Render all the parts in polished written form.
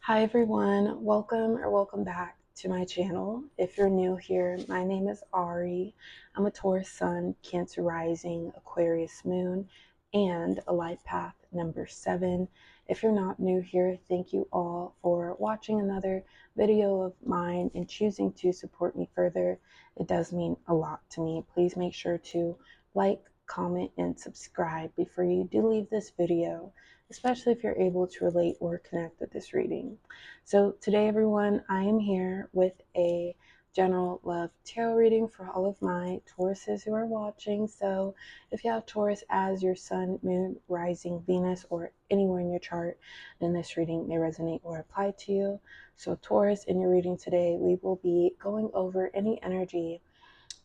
Hi everyone, welcome back to my channel. If you're new here, my name is Ari. I'm a Taurus Sun, Cancer Rising, Aquarius Moon, and a life path number 7. If you're not new here, thank you all for watching another video of mine and choosing to support me further. It does mean a lot to me. Please make sure to like, comment, and subscribe before you do leave this video, especially if you're able to relate or connect with this reading. So today, everyone, I am here with a general love tarot reading for all of my Tauruses who are watching. So if you have Taurus as your sun, moon, rising, Venus, or anywhere in your chart, then this reading may resonate or apply to you. So Taurus, in your reading today, we will be going over any energy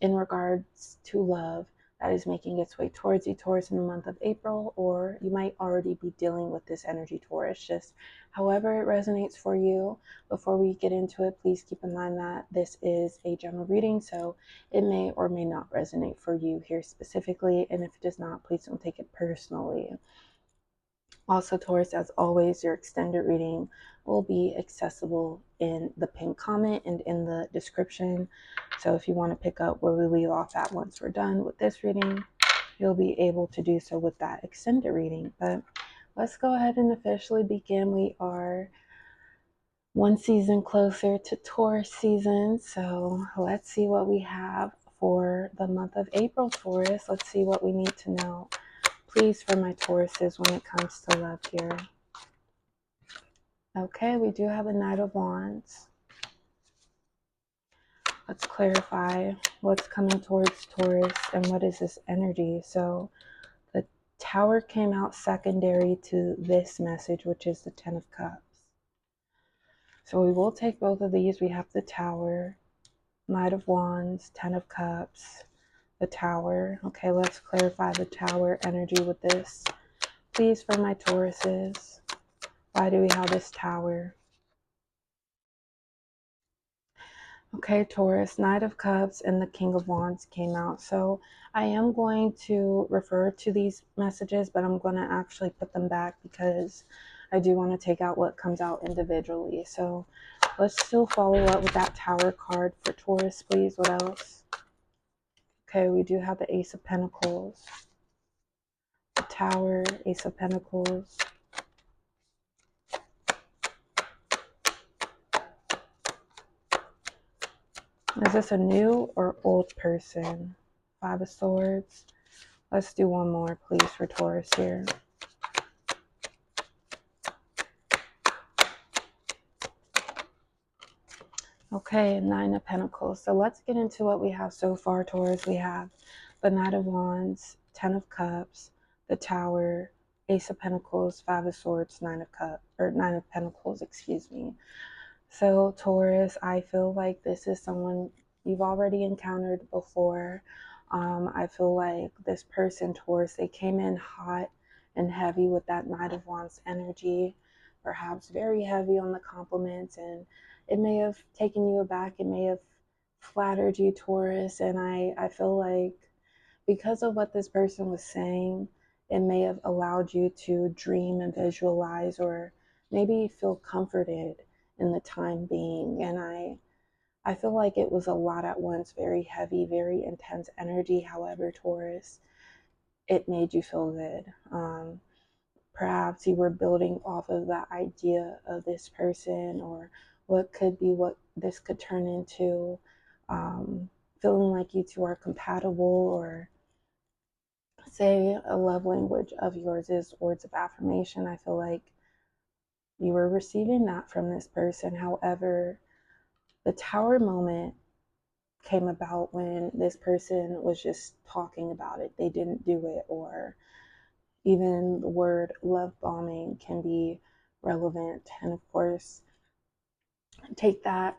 in regards to love that is making its way towards you, Taurus, in the month of April, or you might already be dealing with this energy, Taurus, just however it resonates for you. Before we get into it, please keep in mind that this is a general reading, so it may or may not resonate for you here specifically, and if it does not, please don't take it personally. Also, Taurus, as always, your extended reading will be accessible in the pinned comment and in the description. So if you want to pick up where we leave off at once we're done with this reading, you'll be able to do so with that extended reading. But let's go ahead and officially begin. We are one season closer to Taurus season. So let's see what we have for the month of April, Taurus. Let's see what we need to know, please, for my Tauruses when it comes to love here. Okay, we do have a Knight of Wands. Let's clarify what's coming towards Taurus and what is this energy. So the Tower came out secondary to this message, which is the Ten of Cups. So we will take both of these. We have the Tower, Knight of Wands, Ten of Cups, the Tower. Okay, let's clarify the Tower energy with this, please, for my Tauruses. Why do we have this Tower? Okay, Taurus, Knight of Cups and the King of Wands came out. So I am going to refer to these messages, but I'm going to actually put them back because I do want to take out what comes out individually. So let's still follow up with that Tower card for Taurus, please. What else? Okay, we do have the Ace of Pentacles, the Tower, Ace of Pentacles. Is this a new or old person? Five of Swords. Let's do one more, please, for Taurus here. Okay, Nine of Pentacles. So let's get into what we have so far, Taurus. We have the Knight of Wands, Ten of Cups, the Tower, Ace of Pentacles, Five of Swords, Nine of Pentacles, excuse me. So Taurus, I feel like this is someone you've already encountered before. I feel like this person, Taurus, they came in hot and heavy with that Knight of Wands energy, perhaps very heavy on the compliments, and it may have taken you aback. It may have flattered you, Taurus, and I feel like because of what this person was saying, it may have allowed you to dream and visualize, or maybe feel comforted in the time being. And I feel like it was a lot at once, very heavy, very intense energy. However, Taurus, it made you feel good. Perhaps you were building off of that idea of this person, or what could be what this could turn into, feeling like you two are compatible, or say a love language of yours is words of affirmation. I feel like you were receiving that from this person. However, the Tower moment came about when this person was just talking about it. They didn't do it, or even the word love bombing can be relevant. And of course, take that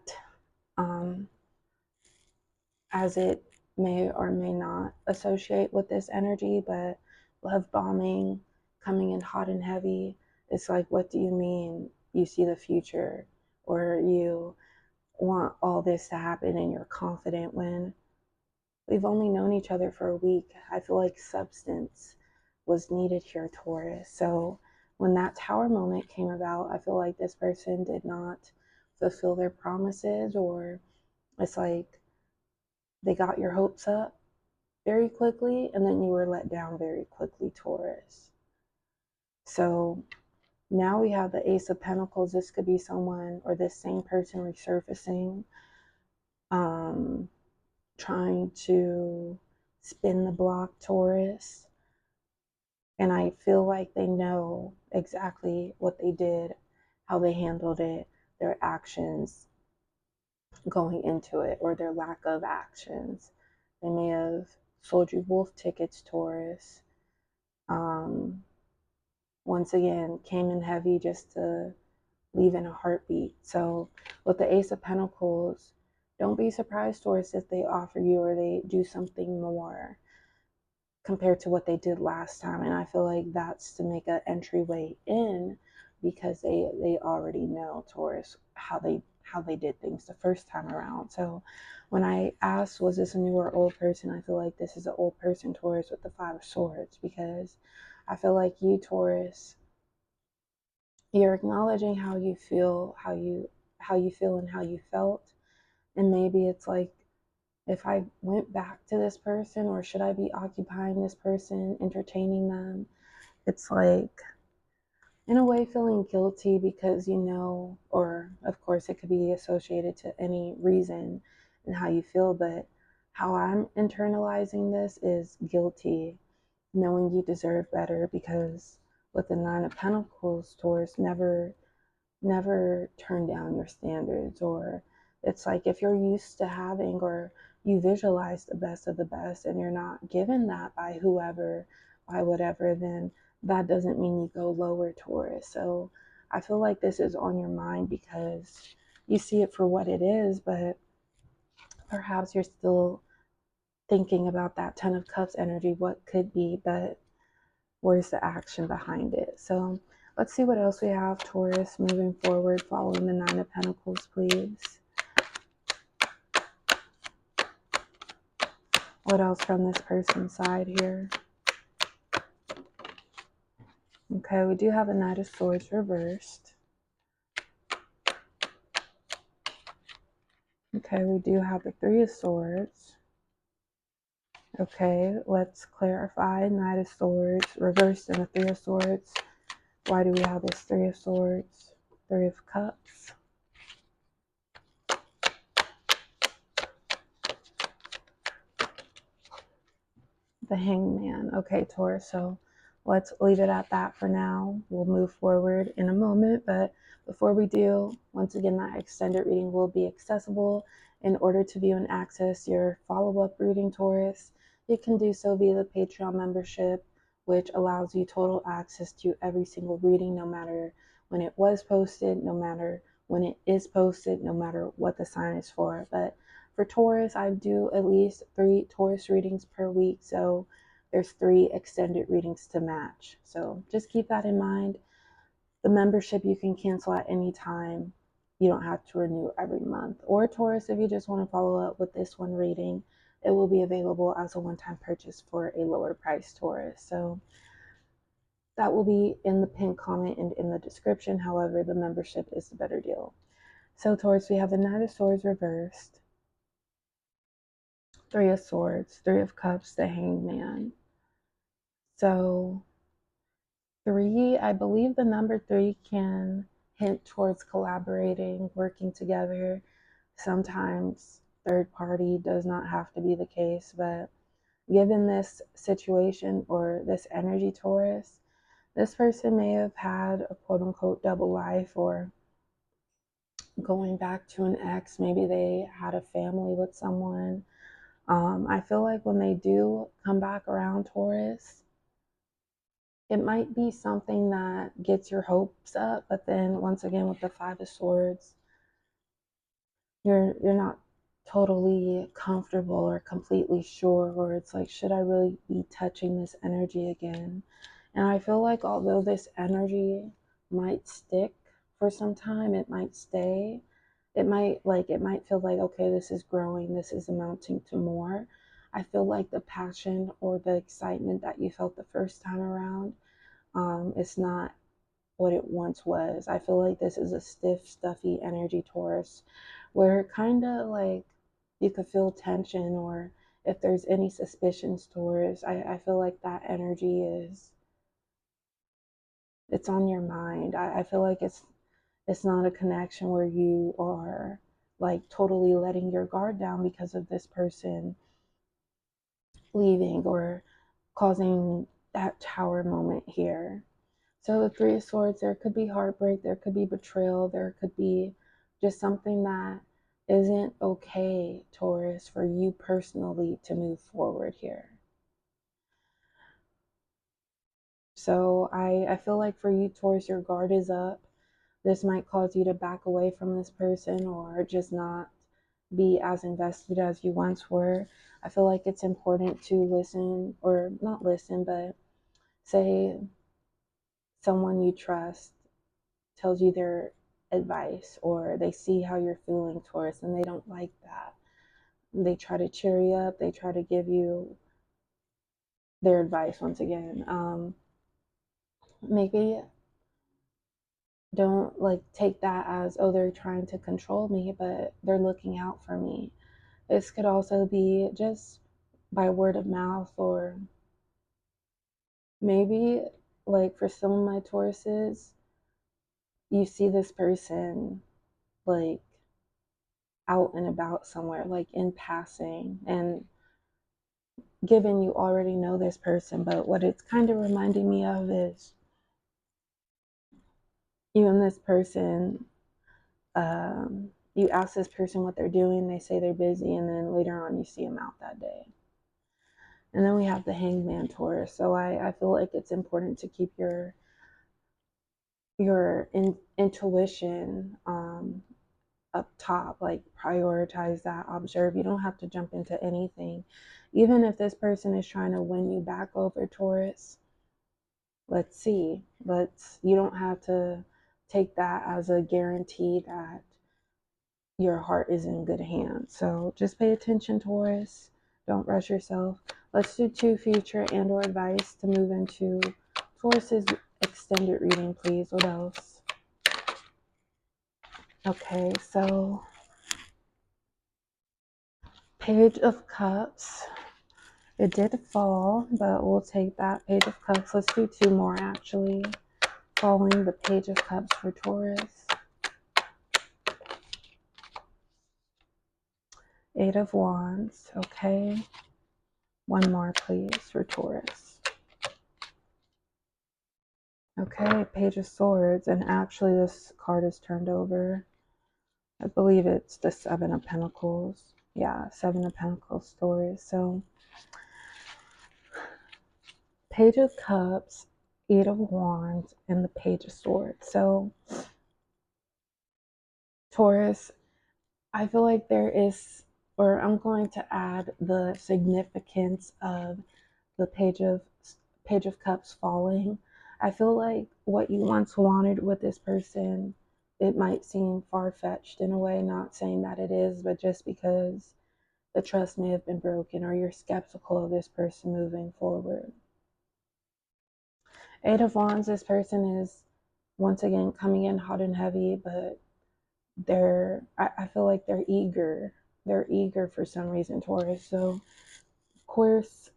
as it may or may not associate with this energy, but love bombing, coming in hot and heavy, it's like, what do you mean you see the future, or you want all this to happen and you're confident when we've only known each other for a week? I feel like substance was needed here, Taurus. So when that Tower moment came about, I feel like this person did not fulfill their promises, or it's like they got your hopes up very quickly and then you were let down very quickly, Taurus. So now we have the Ace of Pentacles. This could be someone or this same person resurfacing, trying to spin the block, Taurus. And I feel like they know exactly what they did, how they handled it, their actions going into it, or their lack of actions. They may have sold you wolf tickets, Taurus. Once again, came in heavy just to leave in a heartbeat. So with the Ace of Pentacles, don't be surprised, Taurus, if they offer you or they do something more compared to what they did last time. And I feel like that's to make an entryway in, because they already know, Taurus, how they did things the first time around. So when I asked, was this a new or old person, I feel like this is an old person, Taurus, with the Five of Swords, because I feel like you, Taurus, you're acknowledging how you feel, how you feel and how you felt. And maybe it's like, if I went back to this person, or should I be occupying this person, entertaining them? It's like, in a way, feeling guilty because you know, or of course, it could be associated to any reason and how you feel, but how I'm internalizing this is guilty, knowing you deserve better, because with the Nine of Pentacles, Taurus, never turn down your standards. Or it's like, if you're used to having, or you visualize the best of the best and you're not given that by whoever, by whatever, then that doesn't mean you go lower, Taurus. So I feel like this is on your mind because you see it for what it is, but perhaps you're still thinking about that Ten of Cups energy, what could be, but where's the action behind it? So let's see what else we have, Taurus, moving forward, following the Nine of Pentacles, please. What else from this person's side here? Okay, we do have the Knight of Swords reversed. Okay, we do have the Three of Swords. Okay, let's clarify. Knight of Swords reversed and the Three of Swords. Why do we have this Three of Swords? Three of Cups. The Hangman. Okay, Taurus, so let's leave it at that for now. We'll move forward in a moment, but before we do, once again, that extended reading will be accessible. In order to view and access your follow-up reading, Taurus, you can do so via the Patreon membership, which allows you total access to every single reading, no matter when it was posted, no matter when it is posted, no matter what the sign is for. But for Taurus, I do at least 3 Taurus readings per week, so there's 3 extended readings to match. So just keep that in mind. The membership you can cancel at any time. You don't have to renew every month. Or Taurus, if you just want to follow up with this one reading, it will be available as a one-time purchase for a lower price, Taurus. So that will be in the pinned comment and in the description. However, the membership is the better deal. So Taurus, we have the Knight of Swords reversed, Three of Swords, Three of Cups, the Hangman. So 3, I believe the number 3 can hint towards collaborating, working together. Sometimes third party does not have to be the case, but given this situation or this energy, Taurus, this person may have had a quote unquote double life, or going back to an ex. Maybe they had a family with someone. I feel like when they do come back around, Taurus, it might be something that gets your hopes up, but then once again with the Five of Swords, you're not totally comfortable or completely sure, or it's like, should I really be touching this energy again? And I feel like although this energy might stick for some time, it might stay. It might feel like, okay, this is growing, this is amounting to more. I feel like the passion or the excitement that you felt the first time around, it's not what it once was. I feel like this is a stiff, stuffy energy, Taurus, where kind of like you could feel tension, or if there's any suspicions, Taurus, I feel like that energy it's on your mind. I feel like it's not a connection where you are like totally letting your guard down because of this person leaving or causing that tower moment here. So the Three of Swords, there could be heartbreak, there could be betrayal, there could be just something that isn't okay, Taurus, for you personally to move forward here. So I feel like for you, Taurus, your guard is up. This might cause you to back away from this person or just not be as invested as you once were. I feel like it's important to listen, or not listen, but say someone you trust tells you their advice, or they see how you're feeling, Taurus, and they don't like that. They try to cheer you up, they try to give you their advice once again. Maybe don't like take that as, oh, they're trying to control me, but they're looking out for me. This could also be just by word of mouth, or maybe like for some of my Tauruses, you see this person like out and about somewhere, like in passing, and given you already know this person, but what it's kind of reminding me of is you and this person, you ask this person what they're doing, they say they're busy, and then later on you see them out that day. And then we have the Hangman, Taurus. So I feel like it's important to keep your intuition up top, like prioritize that, observe. You don't have to jump into anything. Even if this person is trying to win you back over, Taurus, let's see. You don't have to take that as a guarantee that your heart is in good hands. So just pay attention, Taurus. Don't rush yourself. Let's do 2 future and or advice to move into Taurus's extended reading, please. What else? Okay, so Page of Cups. It did fall, but we'll take that. Page of Cups. Let's do 2 more, actually. Following the Page of Cups for Taurus. 8 of Wands. Okay. 1 more, please, for Taurus. Okay, Page of Swords. And actually, this card is turned over. I believe it's the 7 of Pentacles. Yeah, 7 of Pentacles story. So, Page of Cups, 8 of Wands, and the Page of Swords. So, Taurus, I feel like there is, or I'm going to add the significance of the Page of Cups falling. I feel like what you once wanted with this person, it might seem far-fetched in a way, not saying that it is, but just because the trust may have been broken, or you're skeptical of this person moving forward. 8 of Wands, this person is once again coming in hot and heavy, but I feel like they're eager. They're eager for some reason, Taurus. So, of course,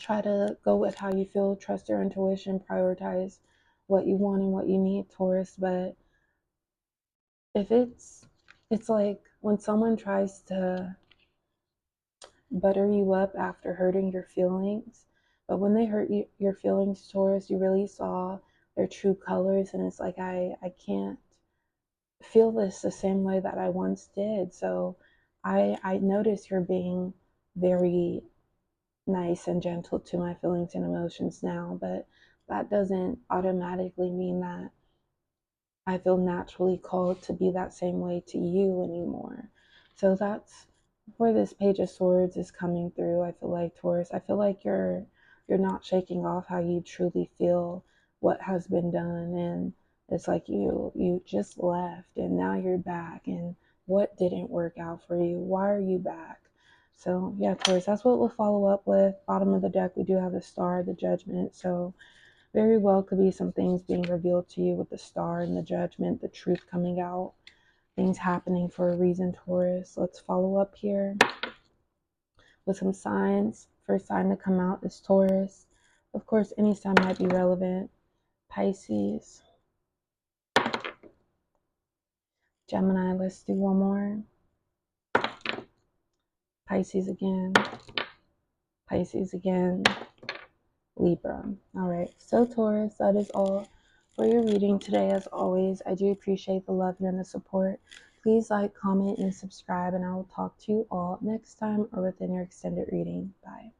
try to go with how you feel, trust your intuition, prioritize what you want and what you need, Taurus. But if it's like when someone tries to butter you up after hurting your feelings, but when they hurt your feelings, Taurus, you really saw their true colors, and it's like I can't feel this the same way that I once did. So I notice you're being very nice and gentle to my feelings and emotions now, but that doesn't automatically mean that I feel naturally called to be that same way to you anymore. So that's where this Page of Swords is coming through. I feel like, Taurus, I feel like you're not shaking off how you truly feel what has been done, and it's like you just left and now you're back, and what didn't work out for you? Why are you back? So yeah, Taurus, that's what we'll follow up with. Bottom of the deck, we do have the Star, the Judgment. So Very well could be some things being revealed to you with the star and the judgment, the truth coming out, things happening for a reason, Taurus. Let's follow up here with some signs. First sign to come out is Taurus. Of course, any sign might be relevant. Pisces. Gemini, let's do one more. Pisces again. Pisces again. Libra. All right, so Taurus, that is all for your reading today. As always, I do appreciate the love and the support. Please like, comment, and subscribe, and I will talk to you all next time or within your extended reading. Bye.